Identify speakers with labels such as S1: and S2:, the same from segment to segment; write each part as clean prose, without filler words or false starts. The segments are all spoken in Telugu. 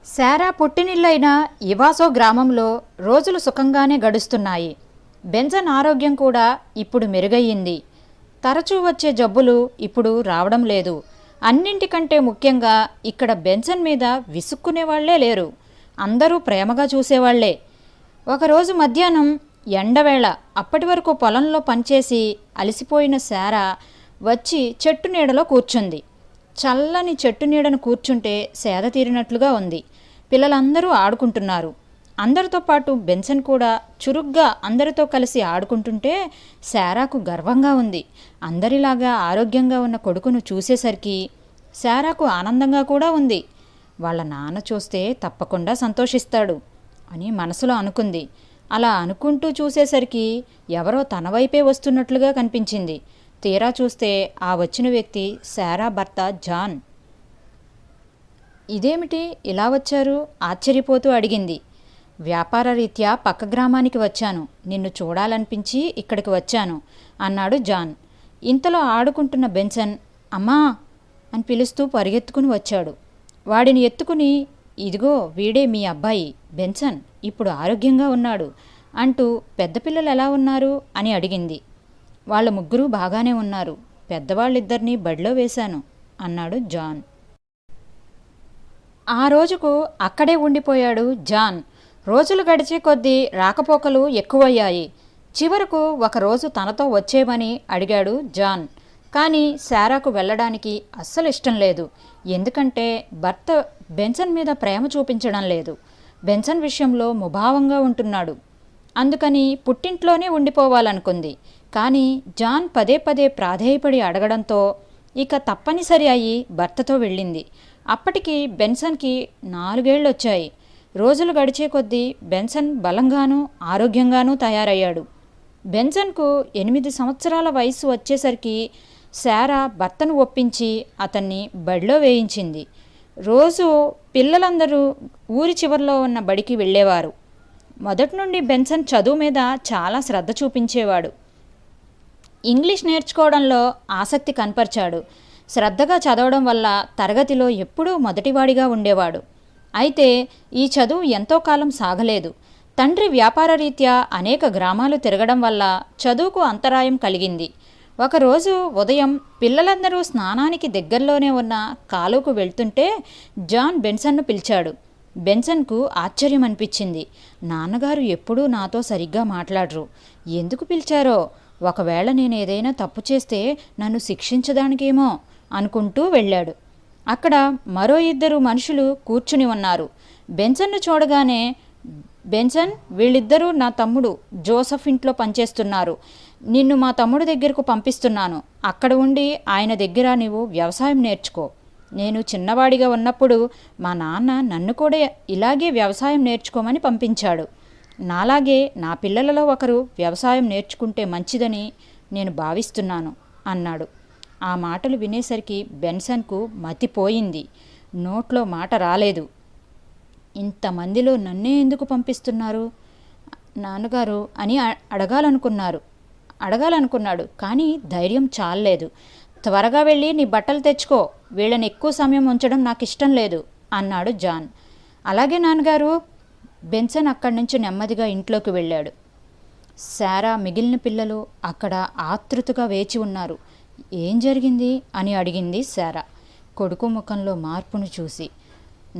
S1: శారా పుట్టినిల్లైన ఇవాసో గ్రామంలో రోజులు సుఖంగానే గడుస్తున్నాయి. బెంజన్ ఆరోగ్యం కూడా ఇప్పుడు మెరుగయ్యింది. తరచూ వచ్చే జబ్బులు ఇప్పుడు రావడం లేదు. అన్నింటికంటే ముఖ్యంగా ఇక్కడ బెంజన్ మీద విసుక్కునేవాళ్లే లేరు. అందరూ ప్రేమగా చూసేవాళ్లే. ఒకరోజు మధ్యాహ్నం ఎండవేళ అప్పటి వరకు పొలంలో పనిచేసి అలసిపోయిన శారా వచ్చి చెట్టు నీడలో కూర్చుంది. చల్లని చెట్టు నీడను కూర్చుంటే సేద తీరినట్లుగా ఉంది. పిల్లలందరూ ఆడుకుంటున్నారు. అందరితో పాటు బెన్సన్ కూడా చురుగ్గా అందరితో కలిసి ఆడుకుంటుంటే శారాకు గర్వంగా ఉంది. అందరిలాగా ఆరోగ్యంగా ఉన్న కొడుకును చూసేసరికి శారాకు ఆనందంగా కూడా ఉంది. వాళ్ళ నాన్న చూస్తే తప్పకుండా సంతోషిస్తాడు అని మనసులో అనుకుంది. అలా అనుకుంటూ చూసేసరికి ఎవరో తన వైపే వస్తున్నట్లుగా కనిపించింది. తీరా చూస్తే ఆ వచ్చిన వ్యక్తి శారా భర్త జాన్. ఇదేమిటి ఇలా వచ్చారు? ఆశ్చర్యపోతూ అడిగింది. వ్యాపార రీత్యా పక్క గ్రామానికి వచ్చాను, నిన్ను చూడాలనిపించి ఇక్కడికి వచ్చాను అన్నాడు జాన్. ఇంతలో ఆడుకుంటున్న బెన్సన్ అమ్మా అని పిలుస్తూ పరిగెత్తుకుని వచ్చాడు. వాడిని ఎత్తుకుని, ఇదిగో వీడే మీ అబ్బాయి బెన్సన్, ఇప్పుడు ఆరోగ్యంగా ఉన్నాడు అంటూ పెద్ద పిల్లలు ఎలా ఉన్నారు అని అడిగింది. వాళ్ళ ముగ్గురు బాగానే ఉన్నారు, పెద్దవాళ్ళిద్దరినీ బడిలో వేశాను అన్నాడు జాన్. ఆ రోజుకు అక్కడే ఉండిపోయాడు జాన్. రోజులు గడిచే కొద్దీ రాకపోకలు ఎక్కువయ్యాయి. చివరకు ఒకరోజు తనతో వచ్చేవని అడిగాడు జాన్. కానీ శారాకు వెళ్ళడానికి అస్సలు ఇష్టం లేదు. ఎందుకంటే భర్త బెన్సన్ మీద ప్రేమ చూపించడం లేదు. బెన్సన్ విషయంలో ముభావంగా ఉంటున్నాడు. అందుకని పుట్టింట్లోనే ఉండిపోవాలనుకుంది. కానీ జాన్ పదే పదే ప్రాధేయపడి అడగడంతో ఇక తప్పనిసరి అయి భర్తతో వెళ్ళింది. అప్పటికి బెన్సన్కి 4 ఏళ్ళు వచ్చాయి. రోజులు గడిచే కొద్దీ బెన్సన్ బలంగానూ ఆరోగ్యంగానూ తయారయ్యాడు. బెన్సన్కు 8 సంవత్సరాల వయసు వచ్చేసరికి శారా భర్తను ఒప్పించి అతన్ని బడిలో వేయించింది. రోజు పిల్లలందరూ ఊరి చివరిలో ఉన్న బడికి వెళ్ళేవారు. మొదటి నుండి బెన్సన్ చదువు మీద చాలా శ్రద్ధ చూపించేవాడు. ఇంగ్లీష్ నేర్చుకోవడంలో ఆసక్తి కనపరిచాడు. శ్రద్ధగా చదవడం వల్ల తరగతిలో ఎప్పుడూ మొదటివాడిగా ఉండేవాడు. అయితే ఈ చదువు ఎంతో కాలం సాగలేదు. తండ్రి వ్యాపార రీత్యా అనేక గ్రామాలు తిరగడం వల్ల చదువుకు అంతరాయం కలిగింది. ఒకరోజు ఉదయం పిల్లలందరూ స్నానానికి దగ్గరలోనే ఉన్న కాలువకు వెళ్తుంటే జాన్ బెన్సన్ను పిలిచాడు. బెన్సన్కు ఆశ్చర్యం అనిపించింది. నాన్నగారు ఎప్పుడూ నాతో సరిగ్గా మాట్లాడరు, ఎందుకు పిలిచారో? ఒకవేళ నేను ఏదైనా తప్పు చేస్తే నన్ను శిక్షించడానికేమో అనుకుంటూ వెళ్ళాడు. అక్కడ మరో 2 మనుషులు కూర్చుని ఉన్నారు. బెన్సన్ను చూడగానే, బెన్సన్, వీళ్ళిద్దరూ నా తమ్ముడు జోసఫ్ ఇంట్లో పనిచేస్తున్నారు. నిన్ను మా తమ్ముడు దగ్గరకు పంపిస్తున్నాను. అక్కడ ఉండి ఆయన దగ్గర నీవు వ్యవసాయం నేర్చుకో. నేను చిన్నవాడిగా ఉన్నప్పుడు మా నాన్న నన్ను కూడా ఇలాగే వ్యవసాయం నేర్చుకోమని పంపించాడు. నాలాగే నా పిల్లలలో ఒకరు వ్యవసాయం నేర్చుకుంటే మంచిదని నేను భావిస్తున్నాను అన్నాడు. ఆ మాటలు వినేసరికి బెన్సన్కు మతిపోయింది. నోట్లో మాట రాలేదు. ఇంతమందిలో నన్నే ఎందుకు పంపిస్తున్నారు నాన్నగారు అని అడగాలనుకున్నాడు. కానీ ధైర్యం చాలలేదు. త్వరగా వెళ్ళి నీ బట్టలు తెచ్చుకో, వీళ్ళని ఎక్కువ సమయం ఉంచడం నాకు ఇష్టం లేదు అన్నాడు జాన్. అలాగే నాన్నగారు. బెన్సన్ అక్కడి నుంచి నెమ్మదిగా ఇంట్లోకి వెళ్ళాడు. శారా మిగిలిన పిల్లలు అక్కడ ఆతృతగా వేచి ఉన్నారు. ఏం జరిగింది అని అడిగింది శారా కొడుకు ముఖంలో మార్పును చూసి.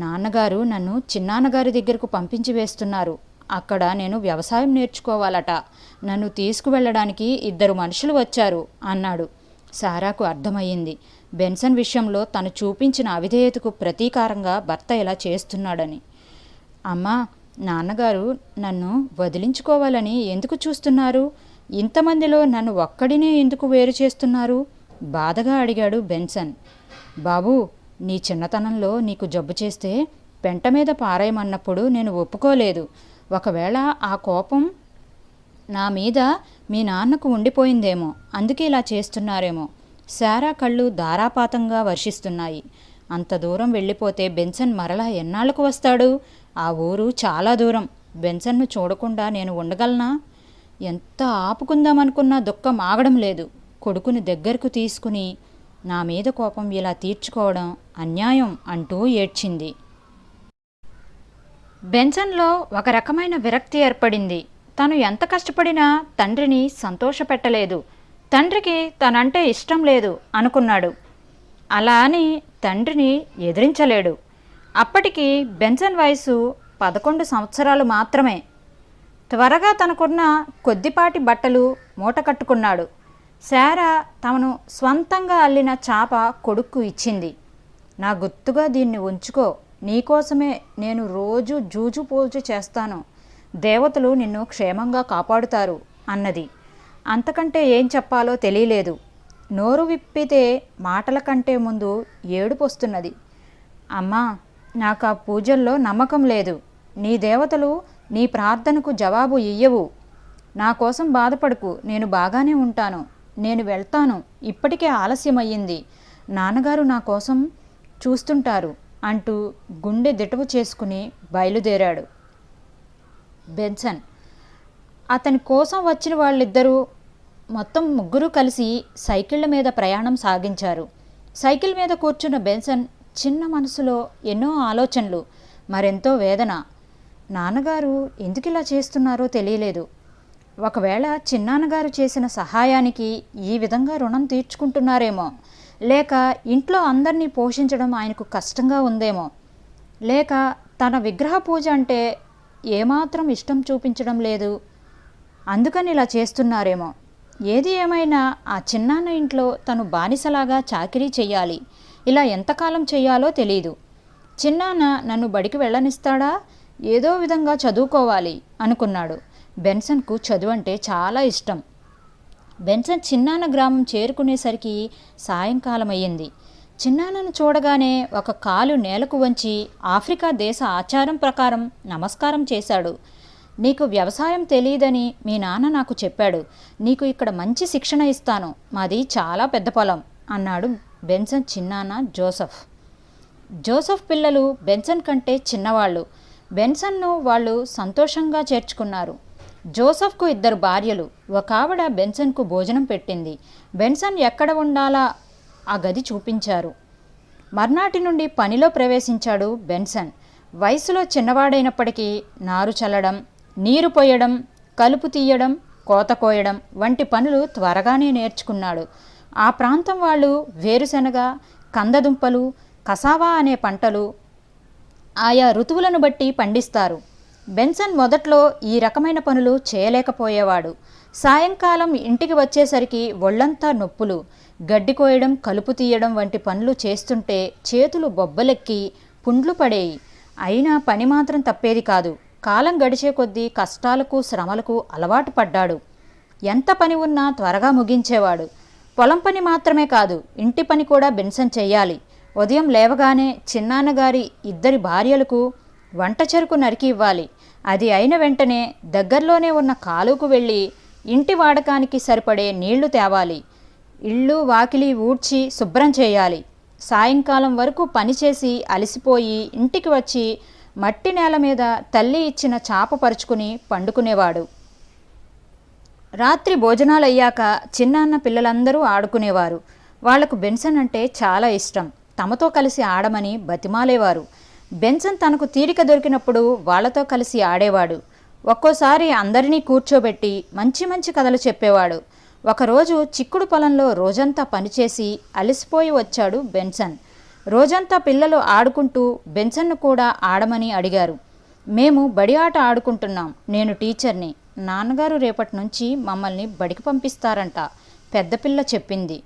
S1: నాన్నగారు నన్ను చిన్నాన్నగారి దగ్గరకు పంపించి వేస్తున్నారు. అక్కడ నేను వ్యవసాయం నేర్చుకోవాలట. నన్ను తీసుకువెళ్ళడానికి 2 మనుషులు వచ్చారు అన్నాడు. శారాకు అర్థమయ్యింది, బెన్సన్ విషయంలో తను చూపించిన అవిధేయతకు ప్రతీకారంగా భర్త ఇలా చేస్తున్నాడని. అమ్మా, నాన్నగారు నన్ను వదిలించుకోవాలని ఎందుకు చూస్తున్నారు? ఇంతమందిలో నన్ను ఒక్కడినే ఎందుకు వేరు చేస్తున్నారు? బాధగా అడిగాడు బెన్సన్. బాబూ, నీ చిన్నతనంలో నీకు జబ్బు చేస్తే పెంట మీద పారేయమన్నప్పుడు నేను ఒప్పుకోలేదు. ఒకవేళ ఆ కోపం నా మీద మీ నాన్నకు ఉండిపోయిందేమో, అందుకే ఇలా చేస్తున్నారేమో. శారా కళ్ళు ధారాపాతంగా వర్షిస్తున్నాయి. అంత దూరం వెళ్ళిపోతే బెన్సన్ మరలా ఎన్నాళ్లకు వస్తాడు? ఆ ఊరు చాలా దూరం. బెన్సన్ను చూడకుండా నేను ఉండగలనా? ఎంత ఆపుకుందామనుకున్నా దుఃఖం ఆగడం లేదు. కొడుకుని దగ్గరకు తీసుకుని నా మీద కోపం ఇలా తీర్చుకోవడం అన్యాయం అంటూ ఏడ్చింది. బెన్సన్లో ఒక రకమైన విరక్తి ఏర్పడింది. తను ఎంత కష్టపడినా తండ్రిని సంతోషపెట్టలేదు. తండ్రికి తనంటే ఇష్టం లేదు అనుకున్నాడు. అలా అని తండ్రిని ఎదిరించలేడు. అప్పటికి బెన్సన్ వయసు 11 సంవత్సరాలు మాత్రమే. త్వరగా తనకున్న కొద్దిపాటి బట్టలు మూట కట్టుకున్నాడు. శారా తమను స్వంతంగా అల్లిన చాప కొడుక్కు ఇచ్చింది. నా గుర్తుగా దీన్ని ఉంచుకో, నీకోసమే నేను రోజు జూజు పూజ చేస్తాను, దేవతలు నిన్ను క్షేమంగా కాపాడుతారు అన్నది. అంతకంటే ఏం చెప్పాలో తెలియలేదు. నోరు విప్పితే మాటల కంటే ముందు ఏడుపు వస్తున్నది. అమ్మా, నాకు ఆ పూజల్లో నమ్మకం లేదు. నీ దేవతలు నీ ప్రార్థనకు జవాబు ఇయ్యవు. నా కోసం బాధపడకు, నేను బాగానే ఉంటాను. నేను వెళ్తాను, ఇప్పటికే ఆలస్యమయ్యింది. నాన్నగారు నా కోసం చూస్తుంటారు అంటూ గుండె దిటవు చేసుకుని బయలుదేరాడు బెన్సన్. అతని కోసం వచ్చిన వాళ్ళిద్దరూ మొత్తం ముగ్గురు కలిసి సైకిళ్ళ మీద ప్రయాణం సాగించారు. సైకిల్ మీద కూర్చున్న బెన్సన్ చిన్న మనసులో ఎన్నో ఆలోచనలు, మరెంతో వేదన. నాన్నగారు ఎందుకు ఇలా చేస్తున్నారో తెలియలేదు. ఒకవేళ చిన్నాన్నగారు చేసిన సహాయానికి ఈ విధంగా రుణం తీర్చుకుంటున్నారేమో, లేక ఇంట్లో అందరినీ పోషించడం ఆయనకు కష్టంగా ఉందేమో, లేక తన విగ్రహ పూజ అంటే ఏమాత్రం ఇష్టం చూపించడం లేదు, అందుకని ఇలా చేస్తున్నారేమో. ఏది ఏమైనా ఆ చిన్నాన్న ఇంట్లో తను బానిసలాగా చాకిరీ చెయ్యాలి. ఇలా ఎంతకాలం చెయ్యాలో తెలియదు. చిన్నాన్న నన్ను బడికి వెళ్ళనిస్తాడా? ఏదో విధంగా చదువుకోవాలి అనుకున్నాడు. బెన్సన్కు చదువు అంటే చాలా ఇష్టం. బెన్సన్ చిన్నాన్న గ్రామం చేరుకునేసరికి సాయంకాలం అయ్యింది. చిన్నాన్నను చూడగానే ఒక కాలు నేలకు వంచి ఆఫ్రికా దేశ ఆచారం ప్రకారం నమస్కారం చేశాడు. నీకు వ్యవసాయం తెలియదని మీ నాన్న నాకు చెప్పాడు. నీకు ఇక్కడ మంచి శిక్షణ ఇస్తాను. మాది చాలా పెద్ద పొలం అన్నాడు బెన్సన్ చిన్నాన్న జోసెఫ్. జోసెఫ్ పిల్లలు బెన్సన్ కంటే చిన్నవాళ్ళు. బెన్సన్ను వాళ్ళు సంతోషంగా చేర్చుకున్నారు. జోసెఫ్కు 2 భార్యలు. ఒక ఆవిడ బెన్సన్కు భోజనం పెట్టింది. బెన్సన్ ఎక్కడ ఉండాలా ఆ గది చూపించారు. మర్నాటి నుండి పనిలో ప్రవేశించాడు బెన్సన్. వయసులో చిన్నవాడైనప్పటికీ నారు చల్లడం, నీరు పోయడం, కలుపు తీయడం, కోత కోయడం వంటి పనులు త్వరగానే నేర్చుకున్నాడు. ఆ ప్రాంతం వాళ్ళు వేరుశనగ, కందదుంపలు, కసావా అనే పంటలు ఆయా ఋతువులను బట్టి పండిస్తారు. బెన్సన్ మొదట్లో ఈ రకమైన పనులు చేయలేకపోయేవాడు. సాయంకాలం ఇంటికి వచ్చేసరికి ఒళ్ళంతా నొప్పులు. గడ్డి కోయడం, కలుపు తీయడం వంటి పనులు చేస్తుంటే చేతులు బొబ్బలెక్కి పుండ్లు పడేయి. అయినా పని మాత్రం తప్పేది కాదు. కాలం గడిచే కొద్దీ కష్టాలకు శ్రమలకు అలవాటు పడ్డాడు. ఎంత పని ఉన్నా త్వరగా ముగించేవాడు. పొలం పని మాత్రమే కాదు, ఇంటి పని కూడా బెన్సన్ చెయ్యాలి. ఉదయం లేవగానే చిన్నాన్నగారి 2 భార్యలకు వంట చెరుకు నరికి ఇవ్వాలి. అది అయిన వెంటనే దగ్గరలోనే ఉన్న కాలువకు వెళ్ళి ఇంటి వాడకానికి సరిపడే నీళ్లు తేవాలి. ఇళ్ళు వాకిలి ఊడ్చి శుభ్రం చేయాలి. సాయంకాలం వరకు పనిచేసి అలసిపోయి ఇంటికి వచ్చి మట్టి నేల మీద తల్లి ఇచ్చిన చాప పరుచుకుని పండుకునేవాడు. రాత్రి భోజనాలయ్యాక చిన్నాన్న పిల్లలందరూ ఆడుకునేవారు. వాళ్లకు బెన్సన్ అంటే చాలా ఇష్టం. తమతో కలిసి ఆడమని బతిమాలేవారు. బెన్సన్ తనకు తీరిక దొరికినప్పుడు వాళ్లతో కలిసి ఆడేవాడు. ఒక్కోసారి అందరినీ కూర్చోబెట్టి మంచి మంచి కథలు చెప్పేవాడు. ఒకరోజు చిక్కుడు పొలంలో రోజంతా పనిచేసి అలసిపోయి వచ్చాడు బెన్సన్. రోజంతా పిల్లలు ఆడుకుంటూ బెన్సన్ను కూడా ఆడమని అడిగారు. మేము బడి ఆట ఆడుకుంటున్నాం, నేను టీచర్ని. నాన్నగారు రేపటి నుంచి మమ్మల్ని బడికి పంపిస్తారంట, పెద్దపిల్ల చెప్పింది.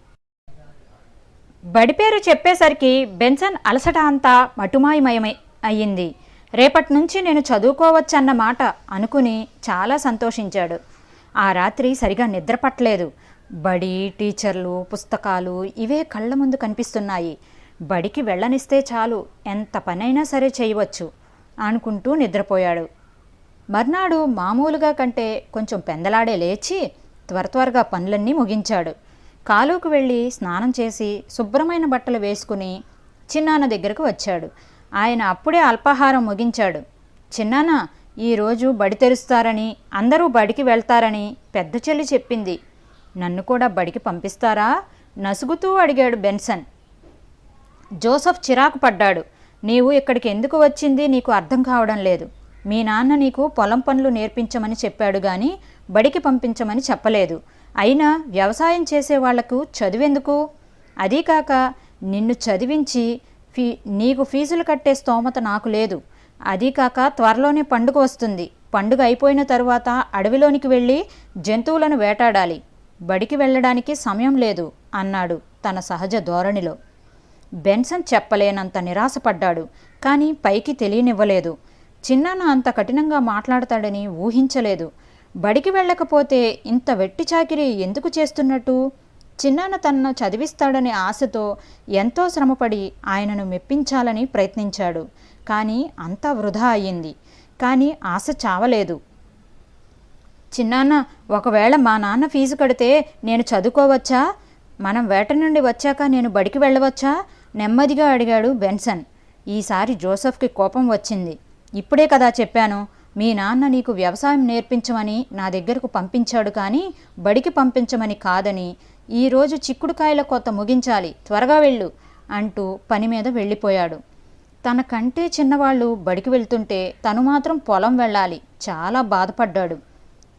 S1: బడి పేరు చెప్పేసరికి బెన్సన్ అలసట అంతా మటుమాయమయమై అయ్యింది. రేపటి నుంచి నేను చదువుకోవచ్చన్న మాట అనుకుని చాలా సంతోషించాడు. ఆ రాత్రి సరిగా నిద్రపట్టలేదు. బడి, టీచర్లు, పుస్తకాలు ఇవే కళ్ళ ముందు కనిపిస్తున్నాయి. బడికి వెళ్ళనిస్తే చాలు, ఎంత పనైనా సరే చేయవచ్చు అనుకుంటూ నిద్రపోయాడు. మర్నాడు మామూలుగా కంటే కొంచెం పెందలాడే లేచి త్వరగా పనులన్నీ ముగించాడు. కాలువకు వెళ్ళి స్నానం చేసి శుభ్రమైన బట్టలు వేసుకుని చిన్నాన్న దగ్గరకు వచ్చాడు. ఆయన అప్పుడే అల్పాహారం ముగించాడు. చిన్నాన్న, ఈరోజు బడి తెరుస్తారని, అందరూ బడికి వెళ్తారని పెద్ద చెల్లి చెప్పింది. నన్ను కూడా బడికి పంపిస్తారా? నసుగుతూ అడిగాడు బెన్సన్. జోసెఫ్ చిరాకు పడ్డాడు. నీవు ఇక్కడికి ఎందుకు వచ్చింది నీకు అర్థం కావడం లేదు. మీ నాన్న నీకు పొలం పనులు నేర్పించమని చెప్పాడు గాని బడికి పంపించమని చెప్పలేదు. అయినా వ్యవసాయం చేసేవాళ్లకు చదువెందుకు? అదీకాక నిన్ను చదివించి నీకు ఫీజులు కట్టే స్తోమత నాకు లేదు. అదీకాక త్వరలోనే పండుగ వస్తుంది. పండుగ అయిపోయిన తరువాత అడవిలోనికి వెళ్ళి జంతువులను వేటాడాలి. బడికి వెళ్ళడానికి సమయం లేదు అన్నాడు తన సహజ ధోరణిలో. బెన్సన్ చెప్పలేనంత నిరాశపడ్డాడు. కానీ పైకి తెలియనివ్వలేదు. చిన్నాన్న అంత కఠినంగా మాట్లాడతాడని ఊహించలేదు. బడికి వెళ్ళకపోతే ఇంత వెట్టి చాకిరీ ఎందుకు చేస్తున్నట్టు? చిన్నాన్న తనను చదివిస్తాడనే ఆశతో ఎంతో శ్రమపడి ఆయనను మెప్పించాలని ప్రయత్నించాడు. కానీ అంతా వృధా అయ్యింది. కానీ ఆశ చావలేదు. చిన్నాన్న, ఒకవేళ మా నాన్న ఫీజు కడితే నేను చదువుకోవచ్చా? మనం వేట నుండి వచ్చాక నేను బడికి వెళ్ళవచ్చా? నెమ్మదిగా అడిగాడు బెన్సన్. ఈసారి జోసెఫ్కి కోపం వచ్చింది. ఇప్పుడే కదా చెప్పాను, మీ నాన్న నీకు వ్యవసాయం నేర్పించమని నా దగ్గరకు పంపించాడు కానీ బడికి పంపించమని కాదని. ఈరోజు చిక్కుడుకాయల కొత్త ముగించాలి, త్వరగా వెళ్ళు అంటూ పని మీద వెళ్ళిపోయాడు. తనకంటే చిన్నవాళ్ళు బడికి వెళ్తుంటే తను మాత్రం పొలం వెళ్ళాలి. చాలా బాధపడ్డాడు.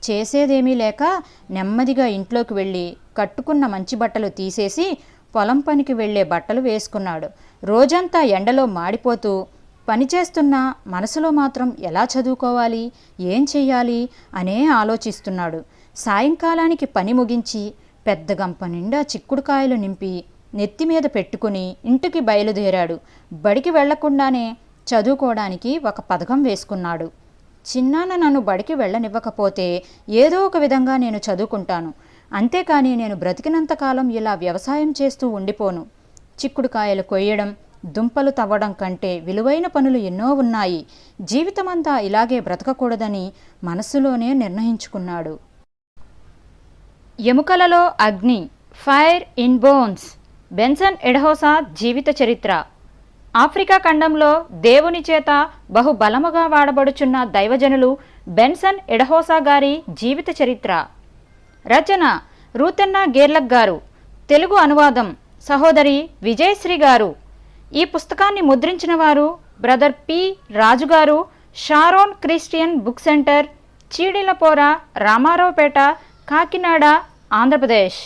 S1: చేసేదేమీ లేక నెమ్మదిగా ఇంట్లోకి వెళ్ళి కట్టుకున్న మంచి బట్టలు తీసేసి పొలం పనికి వెళ్లే బట్టలు వేసుకున్నాడు. రోజంతా ఎండలో మాడిపోతూ పనిచేస్తున్నా మనసులో మాత్రం ఎలా చదువుకోవాలి, ఏం చెయ్యాలి అనే ఆలోచిస్తున్నాడు. సాయంకాలానికి పని ముగించి పెద్ద గంప నిండా చిక్కుడుకాయలు నింపి నెత్తిమీద పెట్టుకుని ఇంటికి బయలుదేరాడు. బడికి వెళ్లకుండానే చదువుకోవడానికి ఒక పథకం వేసుకున్నాడు. చిన్నాన్న నన్ను బడికి వెళ్ళనివ్వకపోతే ఏదో ఒక విధంగా నేను చదువుకుంటాను. అంతేకాని నేను బ్రతికినంతకాలం ఇలా వ్యవసాయం చేస్తూ ఉండిపోను. చిక్కుడుకాయలు కొయ్యడం, దుంపలు తవ్వడం కంటే విలువైన పనులు ఎన్నో ఉన్నాయి. జీవితమంతా ఇలాగే బ్రతకకూడదని మనస్సులోనే నిర్ణయించుకున్నాడు. ఎముకలలో అగ్ని, ఫైర్ ఇన్ బోన్స్. బెన్సన్ ఎడహోసా జీవిత చరిత్ర. ఆఫ్రికా ఖండంలో దేవుని చేత బహుబలముగా వాడబడుచున్న దైవజనులు బెన్సన్ ఎడహోసా గారి జీవిత చరిత్ర. రచన రూతెన్న గేర్లక్ గారు. తెలుగు అనువాదం సహోదరి విజయశ్రీ గారు. ఈ పుస్తకాన్ని ముద్రించిన వారు బ్రదర్ పి రాజు గారు, Sharon Christian book centre, చీడిలపోర, Ramaraopeta, Kakinada, Andhra Pradesh.